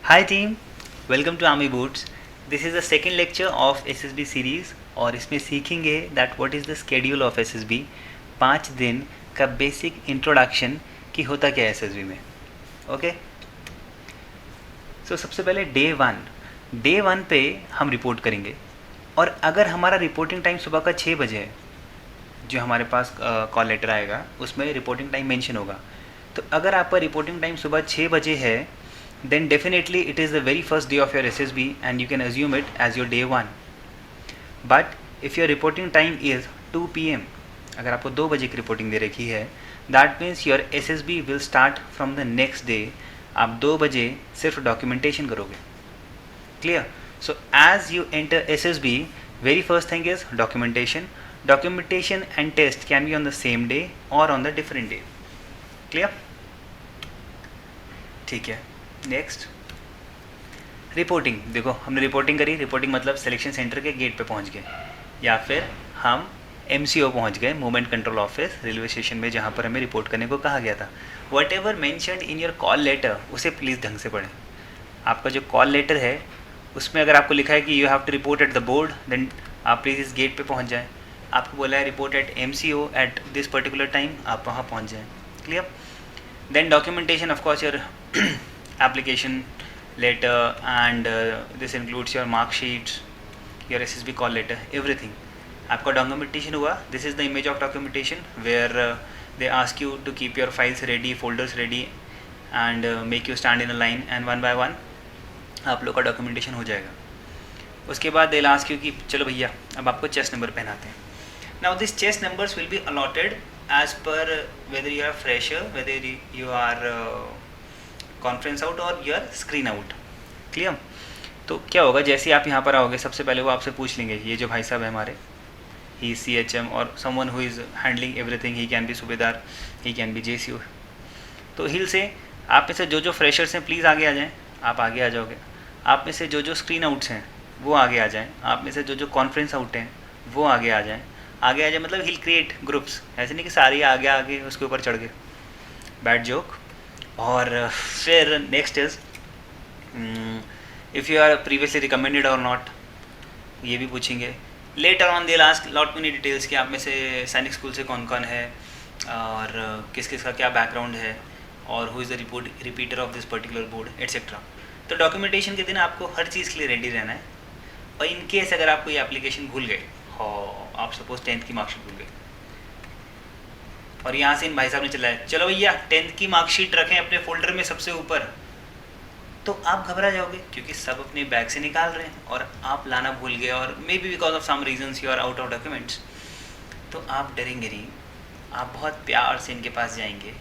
Hi team, welcome to Army Boots. This is the second lecture of SSB series और इसमें सीखेंगे that what is the schedule of SSB, 5 दिन का basic introduction कि होता क्या है SSB में. ओके सो सबसे पहले डे वन पे हम रिपोर्ट करेंगे और अगर हमारा रिपोर्टिंग टाइम सुबह का 6 बजे है, जो हमारे पास कॉल लेटर आएगा उसमें रिपोर्टिंग टाइम मेंशन होगा. तो अगर आपका रिपोर्टिंग टाइम सुबह 6 बजे है, then definitely it is the very first day of your SSB and you can assume it as your day 1. But if your reporting time is 2 PM, अगर आपको 2 बजे की रिपोर्टिंग दे रखी है, that means your SSB will start from the next day. आप 2 बजे सिर्फ documentation करोगे. Clear? So as you enter SSB, very first thing is documentation. Documentation and test can be on the same day or on the different day. Clear? ठीक है. Next reporting. देखो हमने reporting करी. Reporting मतलब selection centre के gate पे पहुंच गए या फिर हम MCO पहुंच गए, movement control office, railway station में, जहां पर हमें रिपोर्ट करने को कहा गया था. Whatever mentioned in your call letter उसे प्लीज़ ढंग से पढ़ें. आपका जो कॉल लेटर है उसमें अगर आपको लिखा है कि you have to report at the board, then आप प्लीज़ इस गेट पे पहुंच जाएं. आपको बोला है report at MCO at this particular time, आप वहाँ पहुँच जाएँ. Clear? Then documentation, of course your application letter and this includes your mark sheets, your SSB call letter, everything. आपका documentation हुआ. This is the image of documentation where they ask you to keep your files ready, folders ready and make you stand in a line and one by one आप लोग का documentation हो जाएगा. उसके बाद they'll ask you कि चलो भैया अब आपको chest number पहनाते हैं. Now these chest numbers will be allotted as per whether you are fresher, whether you are conference out और योर स्क्रीन आउट. क्लियर? तो क्या होगा, जैसे आप यहाँ पर आओगे सबसे पहले वो आपसे पूछ लेंगे, ये जो भाई साहब है हमारे, ही CHM और someone who is handling everything, he can be सूबेदार, ही कैन बी JCO. तो हिल से आप में से जो फ्रेशर्स हैं प्लीज़ आगे आ जाएँ. आप आगे आ जाओगे. आप में से जो स्क्रीन आउट्स हैं वो आगे आ जाएँ. आप में से जो कॉन्फ्रेंस आउट हैं वो आगे आ जाएँ. आगे आ जाए मतलब हिल क्रिएट ग्रुप्स. ऐसे नहीं कि सारी आगे आगे उसके ऊपर चढ़ गए. Bad joke. और फिर next is if you are previously recommended और नॉट, ये भी पूछेंगे. Letter on the last lot many details कि आप में से सैनिक स्कूल से कौन कौन है और किस किस का क्या बैकग्राउंड है और who is the repeater of this particular board etcetera. तो डॉक्यूमेंटेशन के दिन आपको हर चीज़ के लिए रेडी रहना है. और इन केस अगर आप कोई एप्लीकेशन भूल गए, आप सपोज 10th की मार्कशीट भूल गए और यहाँ से इन भाई साहब ने चलाया, चलो भैया 10th की मार्कशीट रखें अपने फोल्डर में सबसे ऊपर, तो आप घबरा जाओगे क्योंकि सब अपने बैग से निकाल रहे हैं और आप लाना भूल गए और maybe because of some reasons you are out of documents. तो आप डरेंगे नहीं. आप बहुत प्यार से इनके पास जाएंगे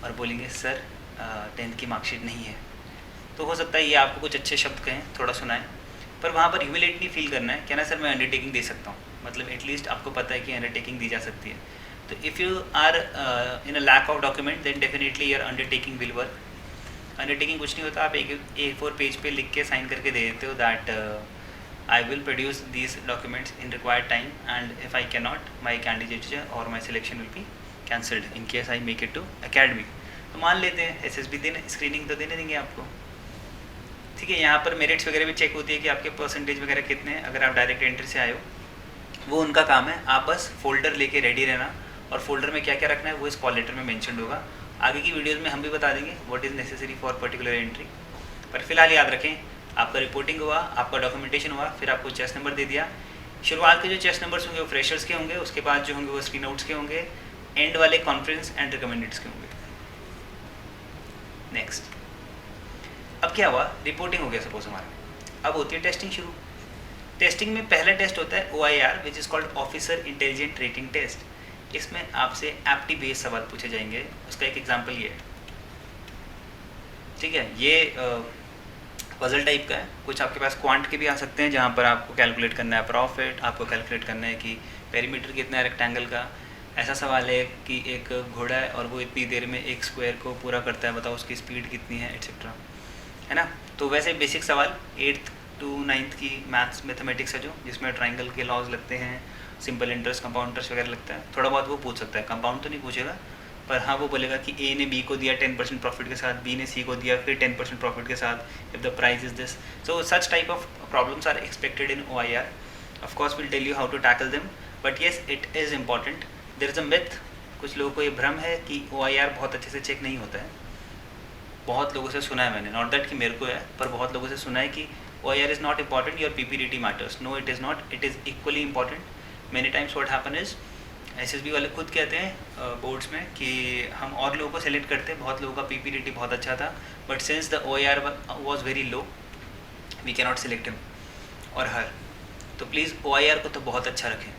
और बोलेंगे सर 10th की मार्कशीट नहीं है. तो हो सकता है ये आपको कुछ अच्छे शब्द कहें, थोड़ा सुनाएं, पर वहाँ पर ह्यूमिलेट नहीं फील करना है. कहना सर मैं अंडरटेकिंग दे सकता हूँ, मतलब एटलीस्ट आपको पता है कि अंडरटेकिंग दी जा सकती है. तो if you are in a lack of document then definitely your undertaking will work. Undertaking कुछ नहीं होता, आप एक A4 पेज पे लिख के साइन करके दे देते हो that I will produce these documents in required time and if I can not my candidature और my selection will be cancelled in case I make it to academy. तो मान लेते हैं SSB देने, स्क्रीनिंग तो देने देंगे आपको. ठीक है, यहाँ पर मेरिट्स वगैरह भी चेक होती है कि आपके परसेंटेज वगैरह कितने हैं. अगर आप डायरेक्ट एंट्री से आए हो वो उनका काम है. आप बस फोल्डर लेके रेडी रहना और फोल्डर में क्या क्या रखना है वो इस कॉल लेटर में मेंशन होगा. आगे की वीडियोस में हम भी बता देंगे what is necessary for particular entry. पर फिलहाल याद रखें, आपका रिपोर्टिंग हुआ, आपका डॉक्यूमेंटेशन हुआ, फिर आपको चेस्ट नंबर दे दिया. शुरुआत के जो चेस्ट नंबर्स होंगे वो फ्रेशर्स के होंगे, उसके बाद जो होंगे वो स्क्रीन आउट्स के होंगे, एंड वाले कॉन्फ्रेंस एंड रिकमेंडेड्स के होंगे. नेक्स्ट, अब क्या हुआ, रिपोर्टिंग हो गया सपोज हमारा. अब होती है टेस्टिंग शुरू. टेस्टिंग में पहला टेस्ट होता है OIR which is called officer intelligent rating test. इसमें आपसे एप्टी बेस्ड सवाल पूछे जाएंगे. उसका एक एग्जांपल ये है. ठीक है, ये पजल टाइप का है. कुछ आपके पास क्वांट के भी आ सकते हैं जहाँ पर आपको कैलकुलेट करना है प्रॉफिट, आपको कैलकुलेट करना है कि पेरीमीटर कितना है रेक्टेंगल का. ऐसा सवाल है कि एक घोड़ा है और वो इतनी देर में एक स्क्वायर को पूरा करता है, बताओ उसकी स्पीड कितनी है एट्सेट्रा, है ना. तो वैसे बेसिक सवाल 8th to 9th की मैथ्स मैथमेटिक्स है जो, जिसमें ट्राइंगल के लॉज लगते हैं, सिंपल इंटरेस्ट, कंपाउंड इंटरेस्ट वगैरह लगता है. थोड़ा बहुत वो पूछ सकता है, कंपाउंड तो नहीं पूछेगा पर हाँ वो बोलेगा कि ए ने बी को दिया 10% प्रॉफिट के साथ, बी ने सी को दिया फिर 10% प्रॉफिट के साथ, if the price is this. So such type of problems are expected in OIR. Of course will tell you how to tackle them, but yes it is important. There is a myth, कुछ लोगों को ये भ्रम है कि OIR बहुत अच्छे से चेक नहीं होता है. बहुत लोगों से सुना है मैंने, नॉट दैट कि मेरे को है, पर बहुत लोगों से सुना है कि OIR is not important, your PPDT matters. No it is not, it is equally important. Many times what happen is, SSB वाले खुद कहते हैं बोर्ड्स में कि हम और लोगों को सेलेक्ट करते हैं, बहुत लोगों का PPDT बहुत अच्छा था, but since the OIR was very low we can not select him और हर. तो प्लीज़ OIR को तो बहुत अच्छा रखें.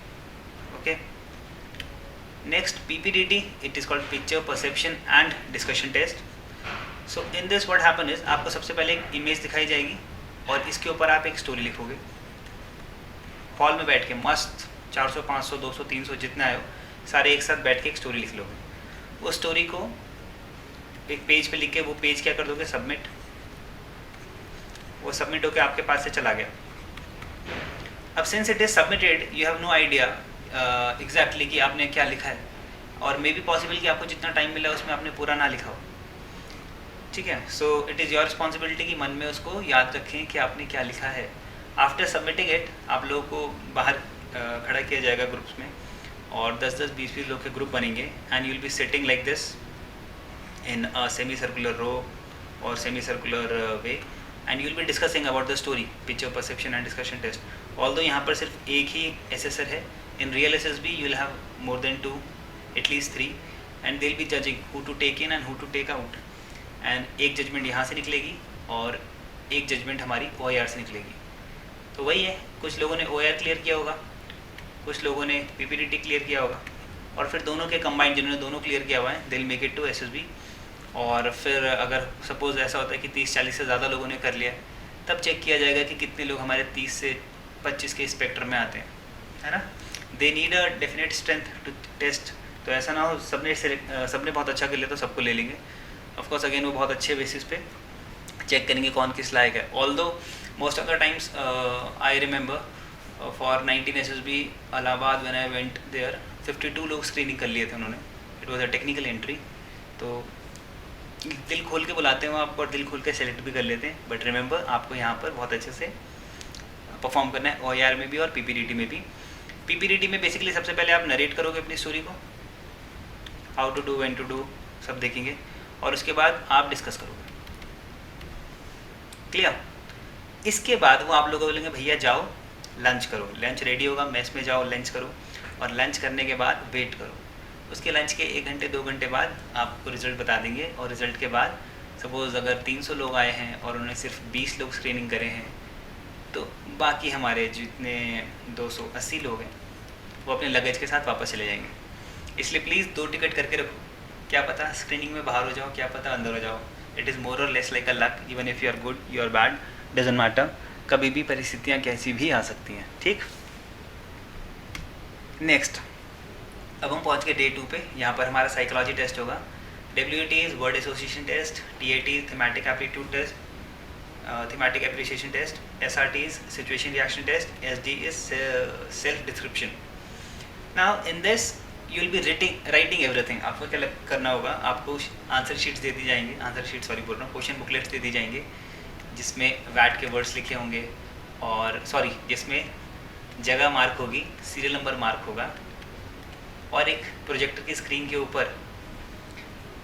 Okay, next PPDT, it is called picture perception and discussion test. So in this what happen is, आपको सबसे पहले एक इमेज दिखाई जाएगी और इसके ऊपर आप एक स्टोरी लिखोगे. हॉल में बैठ के मस्त 400 500 200 300 जितना आए हो सारे एक साथ बैठ के एक स्टोरी लिख लोगे. वो स्टोरी को एक पेज पे लिख के वो पेज क्या कर दोगे, सबमिट. वो सबमिट होकर आपके पास से चला गया. अब since it is submitted you have no idea exactly कि आपने क्या लिखा है, और मे बी पॉसिबल कि आपको जितना टाइम मिला उसमें आपने पूरा ना लिखा हो. ठीक है, so it is your responsibility कि मन में उसको याद रखें कि आपने क्या लिखा है. आफ्टर सबमिटिंग इट आप लोगों को बाहर खड़ा किया जाएगा ग्रुप्स में, और 10-10 20-20 लोग के ग्रुप बनेंगे and you will be sitting like this in a semi circular row और semi circular way, and you will be discussing about the story, picture perception and discussion test. Although यहाँ पर सिर्फ एक ही एसेसर है, in real SSB you will have more than 2, at least 3, and they'll be judging who to take in and who to take out. and एक judgement यहाँ से निकलेगी और एक जजमेंट हमारी OIR से निकलेगी. तो वही है, कुछ लोगों ने OIR क्लियर किया होगा, कुछ लोगों ने PPDT क्लियर किया होगा, और फिर दोनों के कंबाइंड जिन्होंने दोनों क्लियर किया हुआ है they'll make it to SSB. और फिर अगर सपोज ऐसा होता है कि 30-40 से ज़्यादा लोगों ने कर लिया, तब चेक किया जाएगा कि कितने लोग हमारे 30 से 25 के स्पेक्ट्रम में आते हैं, है ना. They need a definite strength to test. तो ऐसा ना हो सबने बहुत अच्छा कर लिया तो सबको ले लेंगे. ऑफकोर्स अगेन वो बहुत अच्छे बेसिस पे चेक करेंगे कौन किस लायक है. Although most of the times I remember for 19 SSB Allahabad when I went there 52 लोग स्क्रीनिंग कर लिए थे उन्होंने. It was a technical entry. तो दिल खोल के बुलाते हैं वो आपको और दिल खोल के सेलेक्ट भी कर लेते हैं, बट रिमेंबर आपको यहाँ पर बहुत अच्छे से परफॉर्म करना है, OIR में भी और PPDT में भी. PPDT में बेसिकली सबसे पहले आप नरेट करोगे अपनी स्टोरी को, how to do, when to do, सब देखेंगे, और उसके बाद आप डिस्कस करोगे. क्लियर. इसके बाद वो आप लोग बोलेंगे भैया जाओ लंच करो, लंच रेडी होगा, मेस में जाओ लंच करो, और लंच करने के बाद वेट करो. उसके लंच के 1 घंटे 2 घंटे बाद आपको रिजल्ट बता देंगे, और रिजल्ट के बाद सपोज़ अगर 300 लोग आए हैं और उन्होंने सिर्फ 20 लोग स्क्रीनिंग करे हैं, तो बाकी हमारे जितने 280 लोग हैं वो अपने लगेज के साथ वापस चले जाएंगे. इसलिए प्लीज़ 2 टिकट करके रखो, क्या पता स्क्रीनिंग में बाहर हो जाओ, क्या पता अंदर हो जाओ. इट इज़ मोर और less like a luck, even if you are good you are bad, doesn't matter. कभी भी परिस्थितियाँ कैसी भी आ सकती हैं. ठीक. नेक्स्ट अब हम पहुँच गए डे 2 पे. यहाँ पर हमारा साइकोलॉजी टेस्ट होगा. WT is word association test, TAT thematic aptitude test, thematic appreciation test, SRT is situation reaction test, SD is self description. Now in this you will be writing everything. आपको क्या करना होगा, आपको answer sheets दे दी जाएंगे, question booklets दे दी जाएंगे जिसमें VAT के words लिखे होंगे, और जिसमें जगह मार्क होगी, सीरियल नंबर मार्क होगा, और एक प्रोजेक्टर की स्क्रीन के ऊपर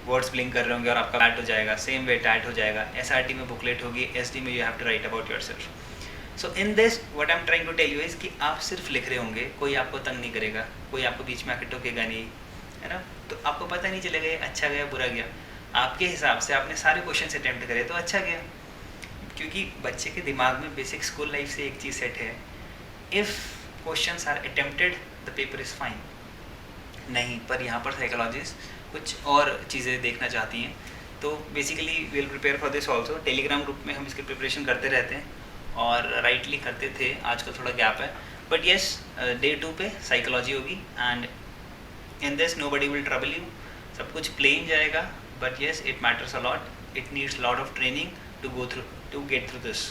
वर्ड्स ब्लिंक कर रहे होंगे और आपका टैट हो जाएगा, सेम वे टैट हो जाएगा. SRT में बुकलेट होगी, SD में you have to write about yourself. So in this what I am trying to tell you is कि आप सिर्फ लिख रहे होंगे, कोई आपको तंग नहीं करेगा, कोई आपको बीच में आके टोकेगा नहीं, है ना. तो आपको पता नहीं चलेगा ये अच्छा गया बुरा गया. आपके हिसाब से आपने सारे क्वेश्चन अटैम्प्ट करे तो अच्छा गया, क्योंकि बच्चे के दिमाग में बेसिक स्कूल लाइफ से एक चीज़ सेट है, if questions are attempted the paper is fine. नहीं, पर यहाँ पर साइकोलॉजिस्ट कुछ और चीज़ें देखना चाहती हैं. तो basically we will prepare for this also. Telegram group में हम इसकी प्रिपरेशन करते रहते हैं और राइटली करते थे, आजकल थोड़ा गैप है. बट येस डे 2 पे साइकोलॉजी होगी, and in this nobody will trouble you. सब कुछ प्लेन जाएगा, but yes it matters a lot, it needs lot of training to go through to get through this.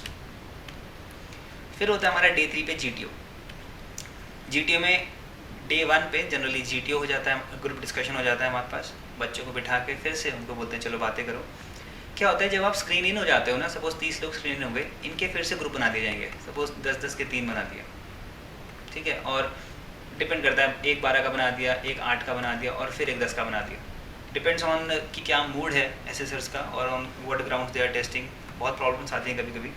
फिर होता है हमारा डे 3 पे GTO. GTO में डे 1 पे जनरली GTO हो जाता है, ग्रुप डिस्कशन हो जाता है हमारे पास. बच्चों को बिठा के फिर से उनको बोलते हैं चलो बातें करो। क्या होता है जब आप स्क्रीन इन हो जाते हो ना, सपोज 30 लोग स्क्रीन इन हो गए, इनके फिर से ग्रुप बना दिए जाएंगे, सपोज 10-10 के 3 बना दिया, ठीक है, और डिपेंड करता है, एक 12 का बना दिया, एक 8 का बना दिया और फिर एक 10 का बना दिया। डिपेंड्स ऑन कि क्या मूड है एसेसर्स का और on what ground they are testing. बहुत प्रॉब्लम्स आती हैं कभी कभी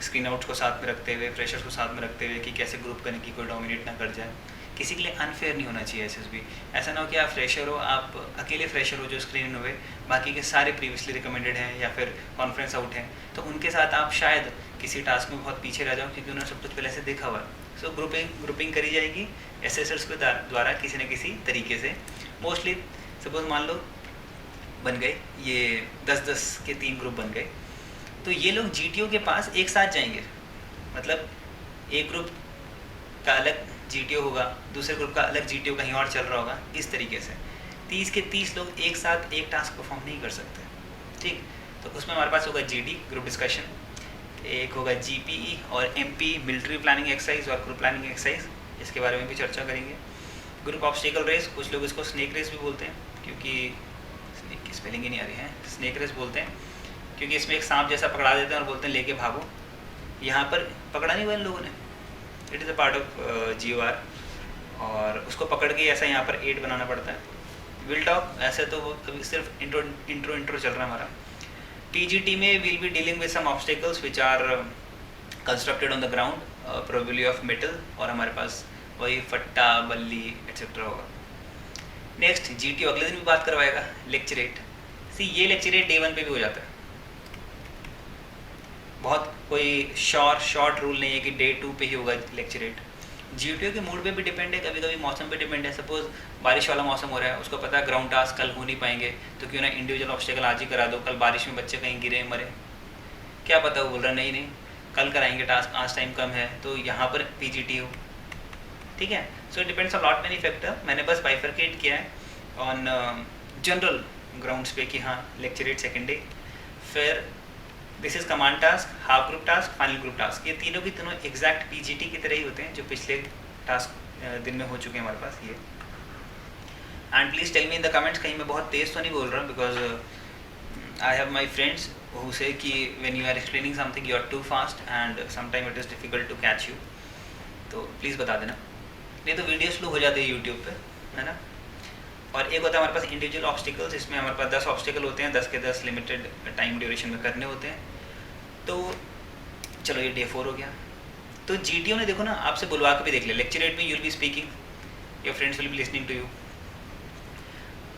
स्क्रीन आउट्स को साथ में रखते हुए, फ्रेशर्स को साथ में रखते हुए कि कैसे ग्रुप करने की कोई डोमिनेट ना कर जाए। किसी के लिए अनफेयर नहीं होना चाहिए एसएसबी। ऐसा ना हो कि आप फ्रेशर हो, आप अकेले फ्रेशर हो जो स्क्रीन हुए, बाकी के सारे प्रीवियसली रिकमेंडेड हैं या फिर कॉन्फ्रेंस आउट हैं, तो उनके साथ आप शायद किसी टास्क में बहुत पीछे रह जाओ क्योंकि उन्होंने सब कुछ पहले से देखा हुआ है। सो ग्रुपिंग करी जाएगी एसेसर्स के द्वारा किसी न किसी तरीके से। मोस्टली सपोज मान लो बन गए ये 10-10 के 3 ग्रुप बन गए, तो ये लोग जीटीओ के पास एक साथ जाएंगे। मतलब एक ग्रुप का अलग जीटीओ होगा, दूसरे ग्रुप का अलग जीटीओ कहीं और चल रहा होगा, इस तरीके से 30 के 30 लोग एक साथ एक टास्क परफॉर्म नहीं कर सकते, ठीक। तो उसमें हमारे पास होगा जीडी ग्रुप डिस्कशन, एक होगा जीपीई और एमपी मिलिट्री प्लानिंग एक्सरसाइज और ग्रुप प्लानिंग एक्सरसाइज, इसके बारे में भी चर्चा करेंगे। ग्रुप ऑब्स्टिकल रेस, कुछ लोग इसको स्नेक रेस भी बोलते हैं क्योंकि स्नेक की स्पेलिंग ही नहीं आ रही है, स्नेक रेस बोलते हैं क्योंकि इसमें एक सांप जैसा पकड़ा देते हैं और बोलते हैं लेके भागो। यहाँ पर पकड़ा नहीं हुआ इन लोगों ने, it is a part of GOR और उसको पकड़ के ऐसा यहाँ पर 8 बनाना पड़ता है। विल टॉक ऐसे तो वो अभी सिर्फ इंट्रो चल रहा है हमारा। PGT में will be dealing with some obstacles which are constructed on the ground, probably of metal, और हमारे पास वही फट्टा बल्ली एक्सेट्रा होगा। नेक्स्ट GTO अगले दिन भी बात करवाएगा लेक्चरेट। सी ये लेक्चरेट डे 1 पे भी हो जाता है, बहुत कोई शॉर्ट रूल नहीं है कि डे 2 पे ही होगा लेक्चरेट। GTO के मूड पे भी डिपेंड है, कभी कभी मौसम पे डिपेंड है। सपोज बारिश वाला मौसम हो रहा है, उसको पता है ग्राउंड टास्क कल हो नहीं पाएंगे, तो क्यों ना इंडिविजुअल ऑब्स्टिकल आज ही करा दो, कल बारिश में बच्चे कहीं गिरे मरे, क्या पता, वो बोल रहा नहीं कल कराएंगे टास्क, आज टाइम कम है, तो यहाँ पर PGT हो, ठीक है। So depends on lot many factor. मैंने बस बाइफरकेट किया है ऑन जनरल ग्राउंड्स पे कि हाँ लेक्चरेट सेकेंड डे, फिर this is command task, half group task, final group task. ये तीनों की तीनों एग्जैक्ट PGT की तरह ही होते हैं जो पिछले टास्क दिन में हो चुके हैं हमारे पास ये। And please tell me in the comments, कहीं मैं बहुत तेज तो नहीं बोल रहा, because I have my friends who say कि when you are explaining something you are too fast and sometime it is difficult to catch you, तो प्लीज़ बता देना, नहीं तो वीडियो स्लो हो जाती है यूट्यूब पे, है ना। और एक होता है हमारे पास इंडिविजुअल ऑब्स्टिकल्स, इसमें हमारे पास 10 ऑब्स्टिकल होते हैं, 10 के 10 लिमिटेड टाइम ड्यूरेशन में करने होते हैं। तो चलो ये डे 4 हो गया। तो GTO ने देखो ना आपसे बुलवा के भी देख लिया, लेक्चरेट में you will be speaking, your friends will be listening to you.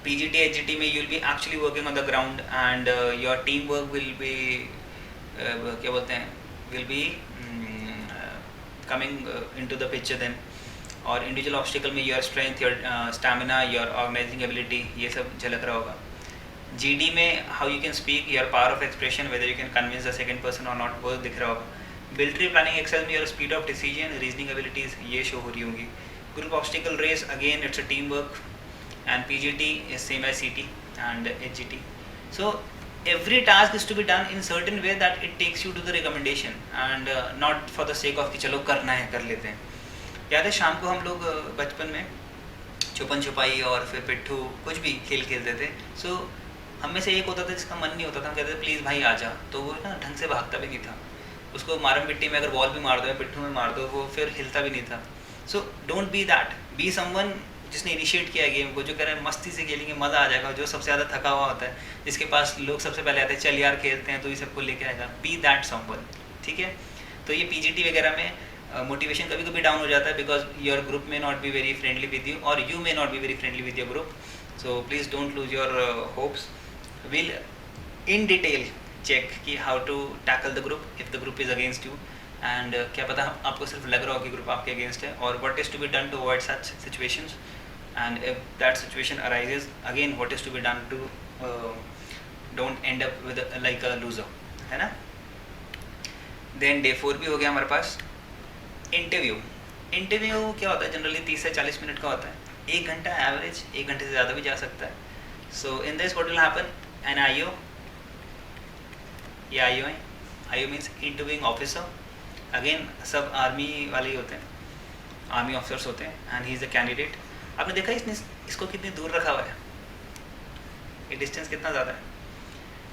PGT HGT में you will be actually working on the ground and your team work will be क्या बोलते हैं, will be coming into the picture then. और individual obstacle में your strength, your stamina, your organising ability, ये सब झलक रहा होगा। GD में how you can speak, your power of expression, whether you can convince the second person और not, वो दिख रहा होगा। मिलिट्री प्लानिंग एक्सरसाइज में your speed of decision, reasoning abilities, ये शो हो रही होंगी। Group obstacle race again it's a team work and PGT is same as CT and HGT। So every task is to be done in certain way that it takes you to the recommendation and not for the sake of कि चलो करना है कर लेते हैं। याद है शाम को हम लोग बचपन में छुपन छुपाई और फिर पिट्ठू कुछ भी खेल खेलते थे। सो हम में से एक होता था जिसका मन नहीं होता था, हम कहते थे प्लीज़ भाई आ जा, तो वो ना ढंग से भागता भी नहीं था। उसको मारम मिट्टी में अगर बॉल भी मार दो या पिट्ठू में मार दो वो फिर हिलता भी नहीं था। So don't be that, be someone जिसने इनिशिएट किया गेम को, जो कह रहे हैं मस्ती से खेलेंगे मज़ा आ जाएगा, जो सबसे ज़्यादा थका हुआ होता है, जिसके पास लोग सबसे पहले आते हैं चल यार खेलते हैं, तो ये सबको लेके आएगा। बी दैट समवन, ठीक है। तो ये PGT वगैरह में मोटिवेशन कभी कभी डाउन हो जाता है बिकॉज योर ग्रुप में not be very friendly with you और you may not be very friendly with your group. So please don't lose your hopes. Will in detail check कि how to tackle the group if the group is against you and क्या पता आपको सिर्फ लग रहा हो कि group आपके अगेंस्ट है, और what is to be done to avoid such situations, and if that situation arises again what is to be done to don't end up with like a loser, है ना। then day 4 भी हो गया हमारे पास। Interview क्या होता है, generally 30 से 40 मिनट का होता है, 1 घंटा एवरेज, 1 घंटे से ज़्यादा भी जा सकता है। So in this what will happen, an IO, ये IO है, IO means interviewing officer, again सब आर्मी वाले ही होते हैं, आर्मी ऑफिसर्स होते हैं and he is a candidate. आपने देखा इसने इसको कितनी दूर रखा हुआ है, ये डिस्टेंस कितना ज़्यादा है।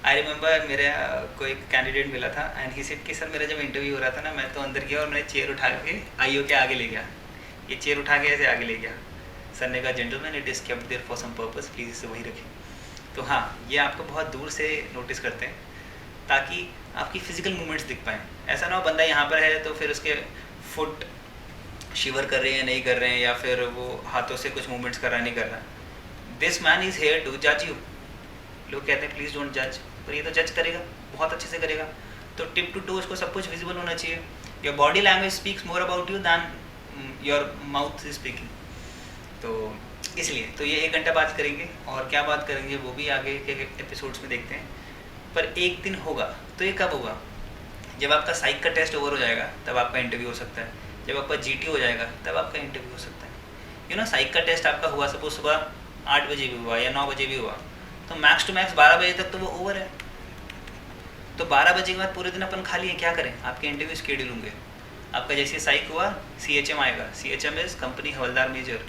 आई रिमेंबर मेरा कोई कैंडिडेट मिला था एंड ही सेड कि सर मेरा जब इंटरव्यू हो रहा था ना, मैं तो अंदर गया और मैंने चेयर उठा के आईओ के आगे ले गया, ये चेयर उठा के ऐसे आगे ले गया। सर ने कहा gentleman it is kept there for some purpose, please इसे वहीं रखें। तो हाँ, ये आपको बहुत दूर से नोटिस करते हैं ताकि आपकी फिजिकल मूवमेंट्स दिख पाएँ। ऐसा ना हो बंदा यहाँ पर है तो फिर उसके फुट शिवर कर रहे हैं नहीं कर रहे हैं, या फिर वो हाथों से कुछ मूवमेंट्स कर रहा नहीं कर रहा। This man is here to जज यू। लोग कहते हैं प्लीज़ डोंट जज, पर ये तो जज करेगा, बहुत अच्छे से करेगा। तो टिप टू टो उसको सब कुछ विजिबल होना चाहिए। Your body language speaks more about you then your mouth is speaking. तो इसलिए तो ये 1 घंटा बात करेंगे, और क्या बात करेंगे वो भी आगे के एपिसोड्स में देखते हैं। पर एक दिन होगा, तो ये कब होगा? जब आपका साइक का टेस्ट ओवर हो जाएगा तब आपका इंटरव्यू हो सकता है। जब आपका जीटी हो जाएगा तब आपका इंटरव्यू हो सकता है। यू नो, साइक का टेस्ट आपका हुआ सपोज सुबह 8 बजे भी हुआ या 9 बजे भी हुआ, तो मैक्स टू मैक्स 12 बजे तक तो वो ओवर है। तो 12 बजे के बाद पूरे दिन अपन खाली है, क्या करें? आपके इंटरव्यू शेड्यूल होंगे। आपका जैसे साइक हुआ CHM आएगा। CHM is company havildar major.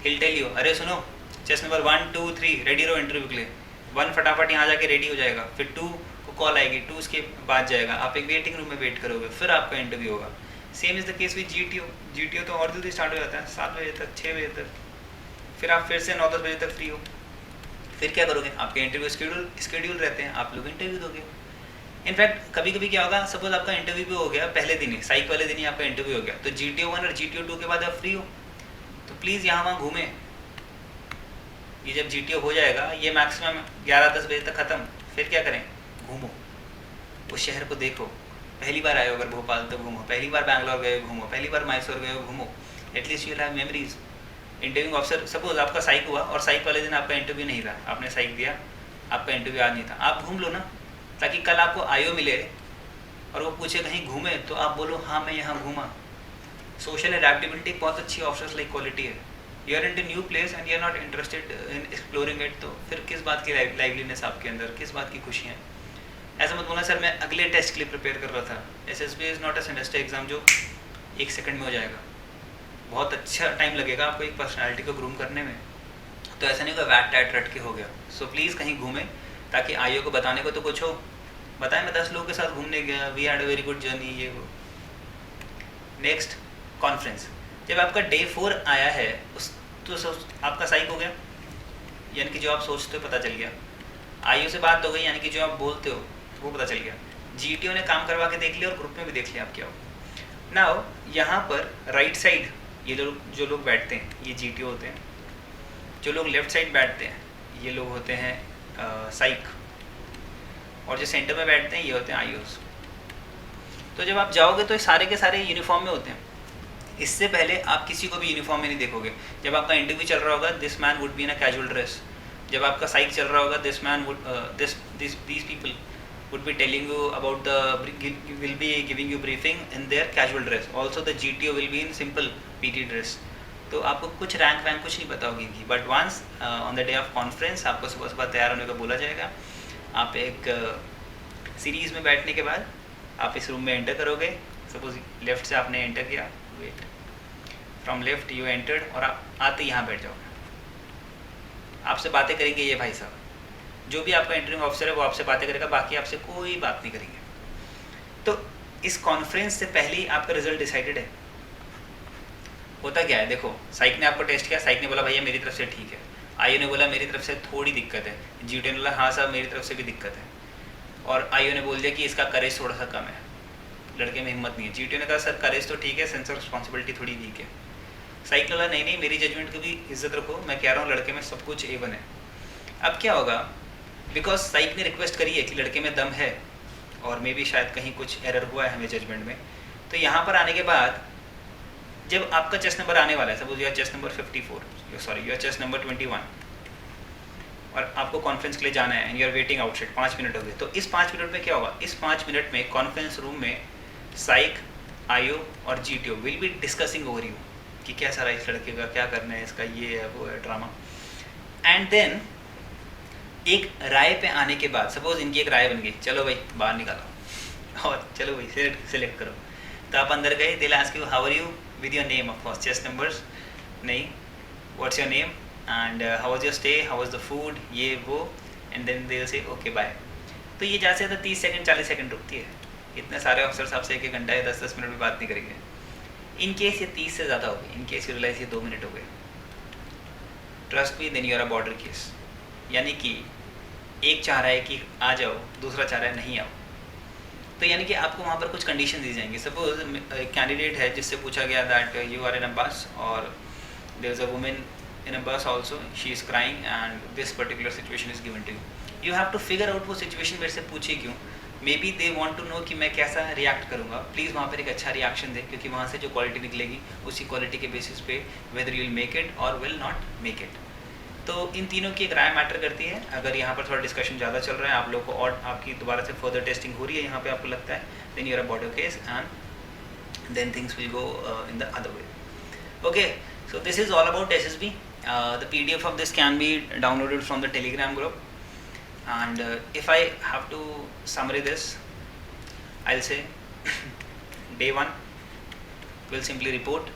He'll tell you, अरे सुनो चेस्ट नंबर 1 2 3 रेडी रहो इंटरव्यू के लिए। 1 फटाफट यहाँ जाके रेडी हो जाएगा, फिर 2 को कॉल आएगी, 2 उसके बाद जाएगा, आप एक वेटिंग रूम में वेट करोगे, फिर आपका इंटरव्यू होगा। Same is the case with GTO। GTO तो और जल्दी स्टार्ट हो जाता है 7 बजे तक 6 बजे तक, फिर आप फिर से 9-10 बजे तक फ्री हो। फिर क्या करोगे? आपके इंटरव्यू स्केड्यूल रहते हैं, आप लोग इंटरव्यू दोगे। इनफैक्ट कभी कभी क्या होगा, सपोज आपका इंटरव्यू भी हो गया पहले दिन ही, साइक वाले दिन ही आपका इंटरव्यू हो गया, तो GTO 1 और GTO 2 के बाद आप फ्री हो, तो प्लीज़ यहाँ वहाँ घूमें। ये जब GTO हो जाएगा, ये मैक्सिमम 11-10 बजे तक ख़त्म, फिर क्या करें? घूमो, उस शहर को देखो। पहली बार आए हो अगर भोपाल तो घूमो, पहली बार बैंगलोर गए हो घूमो, पहली बार मैसूर गए हो घूमो। At least you have memories. Interview officer, suppose आपका साइक हुआ और साइक वाले दिन आपका इंटरव्यू नहीं रहा, आपने साइक दिया, आपका इंटरव्यू आज नहीं था, आप घूम लो ना, ताकि कल आपको आईओ मिले और वो पूछे कहीं घूमे तो आप बोलो हाँ मैं यहाँ घूमा। सोशल एडेप्टेबिलिटी बहुत अच्छी ऑफिसर्स लाइक क्वालिटी है। You are into new place and you are not interested in exploring it, तो फिर किस बात की लाइवलीनेस आपके अंदर, किस बात की खुशियाँ? ऐसा मत बोलना सर मैं अगले टेस्ट के लिए प्रिपेयर कर रहा था। SSB is not a semester exam जो 1 सेकंड में हो जाएगा। बहुत अच्छा टाइम लगेगा आपको एक पर्सनालिटी को ग्रूम करने में। तो ऐसा नहीं होगा वैट टैट रट के हो गया। सो प्लीज़ कहीं घूमें ताकि आईओ को बताने को तो कुछ हो। बताएं मैं 10 लोगों के साथ घूमने गया, we had a very good journey, ये वो। Next conference. जब आपका डे 4 आया है उस तो आपका साइक हो गया, यानी कि जो आप सोचते हो पता चल गया। आईओ से बात हो गई, यानी कि जो आप बोलते हो वो पता चल गया। GTO ने काम करवा के देख लिया और ग्रुप में भी देख लिया आप क्या हो। नाउ यहाँ पर राइट साइड ये जो लोग बैठते हैं ये GTO होते हैं। जो लोग लेफ्ट साइड बैठते हैं ये लोग होते हैं साइक, और जो सेंटर में बैठते हैं ये होते हैं आईओस। तो जब आप जाओगे तो सारे के सारे यूनिफॉर्म में होते हैं। इससे पहले आप किसी को भी यूनिफॉर्म में नहीं देखोगे। जब आपका इंटरव्यू चल रहा होगा this man would be in a casual dress. जब आपका साइक चल रहा होगा this man would these people would be telling you about will be giving you briefing in their casual dress. Also the GTO will be in simple PT dress. तो आपको कुछ rank वैंक कुछ नहीं पता होगी इनकी, but once on the day of conference आपको सुबह सुबह तैयार होने को बोला जाएगा। आप एक सीरीज़ में बैठने के बाद आप इस रूम में एंटर करोगे। सपोज लेफ्ट से आपने एंटर किया, wait from left you entered, और आप आते यहाँ बैठ जाओगे। आपसे बातें करेंगे ये भाई साहब, जो भी आपका इंटरव्यू ऑफिसर है वो आपसे बातें करेगा, बाकी आपसे कोई बात नहीं करेंगे। तो इस कॉन्फ्रेंस से पहले ही आपका रिजल्ट डिसाइडेड है। होता क्या है, देखो साइक ने आपको टेस्ट किया, साइक ने बोला भैया मेरी तरफ से ठीक है, आईओ ने बोला मेरी तरफ से थोड़ी दिक्कत है, GTO ने बोला हाँ साहब मेरी तरफ से भी दिक्कत है, और आईओ ने बोल दिया कि इसका करेज थोड़ा सा कम है, लड़के में हिम्मत नहीं है। GTO ने कहा सर करेज तो ठीक है, सेंस ऑफ रिस्पॉन्सिबिलिटी थोड़ी वीक है। साइक ने बोला नहीं नहीं मेरी जजमेंट की भी इज्जत रखो, मैं कह रहा हूँ लड़के में सब कुछ A1 है। अब क्या होगा, बिकॉज साइक ने रिक्वेस्ट करी है कि लड़के में दम है और मे भी शायद कहीं कुछ एरर हुआ है हमें जजमेंट में, तो यहाँ पर आने के बाद जब आपका चेस्ट नंबर आने वाला है, suppose your chest number 54, sorry your chest number 21, और आपको कॉन्फ्रेंस के लिए जाना है and you are waiting outside, 5 minute हो गए, तो इस 5 मिनट में क्या होगा, इस 5 मिनट में कॉन्फ्रेंस रूम में साइक, आईओ और GTO will be discussing over you कि क्या सारा इस लड़के का क्या करना है, इसका ये है वो है ड्रामा। एंड देन एक राय पे आने के बाद, सपोज इनकी एक राय बन गई, चलो भाई बाहर निकालो और चलो भाई सेलेक्ट करो, तो आप अंदर गए, they'll ask you how are you with your name, of course chest numbers नहीं, what's your name, and how was your stay, how was the food, ये वो, and then they will say okay bye. तो ये ज़्यादा से ज़्यादा 30 second 40 second रुकती है। इतने सारे ऑफिसर्स आपसे 1-1 घंटा या 10-10 मिनट भी बात नहीं करेंगे। इन केस ये 30 से ज़्यादा हो गई, इन केस यू रियलाइज ये 2 मिनट हो गए, trust me, then you are a border case. यानी कि एक चाह रहा है कि आ जाओ, दूसरा चाह रहा है नहीं आओ, तो यानी कि आपको वहाँ पर कुछ कंडीशन दी जाएंगी। सपोज एक कैंडिडेट है जिससे पूछा गया that you are in a bus और there is a women in a bus also, she is crying and this particular situation is given to you. You have to figure out वो situation मेरे से पूछी क्यों। May be they want to know कि मैं कैसा react करूँगा। Please वहाँ पर एक अच्छा रिएक्शन दें, क्योंकि वहाँ से जो क्वालिटी निकलेगी उसी क्वालिटी के बेसिस पे whether you will make it और विल नॉट मेक इट। तो इन तीनों की एक राय मैटर करती है। अगर यहाँ पर थोड़ा डिस्कशन ज़्यादा चल रहा है, आप लोगों को और आपकी दोबारा से फर्दर टेस्टिंग हो रही है यहाँ पे, आपको लगता है, then you are a border case and then things will go in the other way. Okay, so this is all about SSB. The PDF of this can be downloaded from the Telegram group, and if I have to summary this, I'll say day 1 will simply report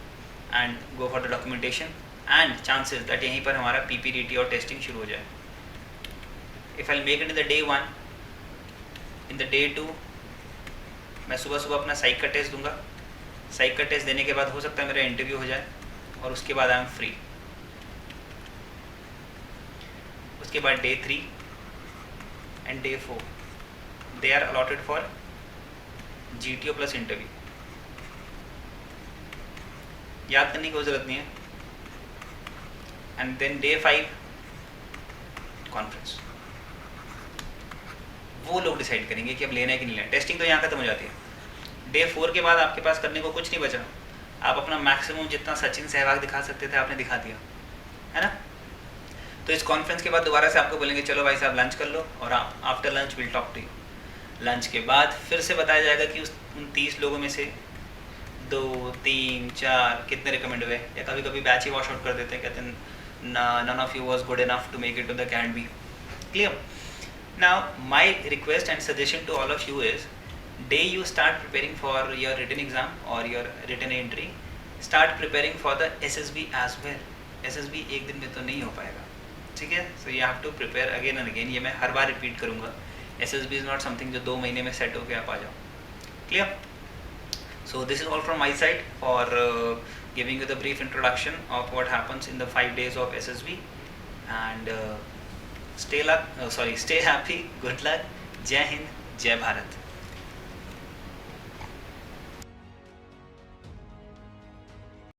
and go for the documentation, and chances that यहीं पर हमारा PPDT और testing शुरू हो जाए। If I'll make it in the day 1, in the day 2 मैं सुबह सुबह अपना साइक का टेस्ट दूंगा। साइक का टेस्ट देने के बाद हो सकता है मेरा इंटरव्यू हो जाए, और उसके बाद आई एम फ्री। उसके बाद day 3 and day 4 they are allotted for GTO plus interview. याद करने की कोई ज़रूरत नहीं है। And then day 5 conference. वो लोग डिसाइड करेंगे कि अब लेना है कि नहीं लेना। टेस्टिंग तो यहाँ खत्म हो जाती है। डे 4 के बाद आपके पास करने को कुछ नहीं बचा। आप अपना मैक्सिमम जितना सचिन सहवाग दिखा सकते थे आपने दिखा दिया, है ना। तो इस कॉन्फ्रेंस के बाद दोबारा से आपको बोलेंगे चलो भाई साहब लंच कर लो, और आप after lunch will talk to you. Lunch के बाद फिर से बताया जाएगा कि उन 30 लोगों में से 2, 3, 4 कितने रिकमेंड हुए, या कभी कभी बैच ही वॉश आउट कर देते हैं, कहते हैं none of you was good enough to make it to the Can B. Clear? Now my request and suggestion to all of you is, day you start preparing for your written exam or your written entry, start preparing for the SSB as well. SSB एक दिन में तो नहीं हो पाएगा, ठीक है। So you have to prepare again and again. ये मैं हर बार रिपीट करूँगा। SSB is not something जो 2 महीने में सेट होके आप आ जाओ। Clear? So this is all from my side for giving you the brief introduction of what happens in the 5 days of SSB, and stay happy, good luck, Jai Hind, Jai Bharat.